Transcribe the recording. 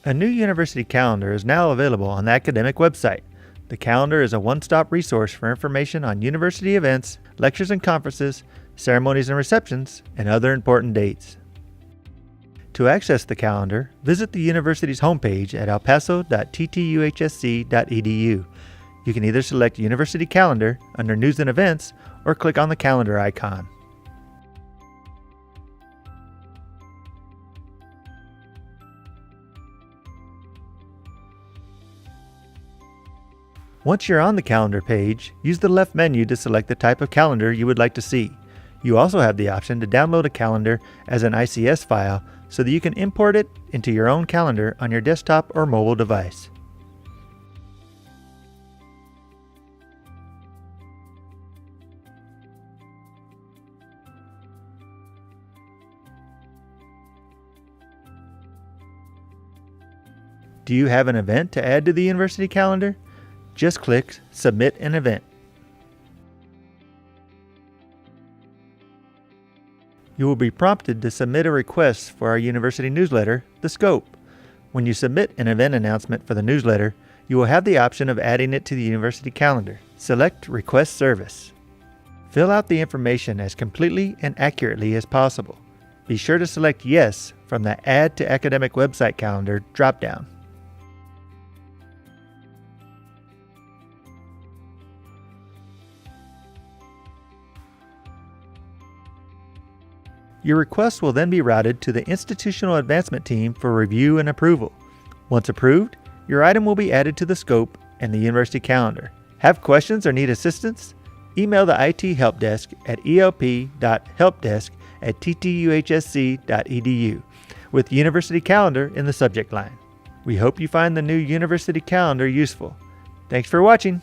A new university calendar is now available on the academic website. The calendar is a one-stop resource for information on university events, lectures and conferences, ceremonies and receptions, and other important dates. To access the calendar, visit the university's homepage at elpaso.ttuhsc.edu. You can either select University Calendar under News and Events or click on the calendar icon. Once you're on the calendar page, use the left menu to select the type of calendar you would like to see. You also have the option to download a calendar as an ICS file so that you can import it into your own calendar on your desktop or mobile device. Do you have an event to add to the university calendar? Just click Submit an Event. You will be prompted to submit a request for our university newsletter, The Scope. When you submit an event announcement for the newsletter, you will have the option of adding it to the university calendar. Select Request Service. Fill out the information as completely and accurately as possible. Be sure to select Yes from the Add to Academic Website Calendar drop-down. Your request will then be routed to the Institutional Advancement Team for review and approval. Once approved, your item will be added to the scope and the university calendar. Have questions or need assistance? Email the IT Help Desk at elp.helpdesk@ttuhsc.edu with University Calendar in the subject line. We hope you find the new University Calendar useful. Thanks for watching.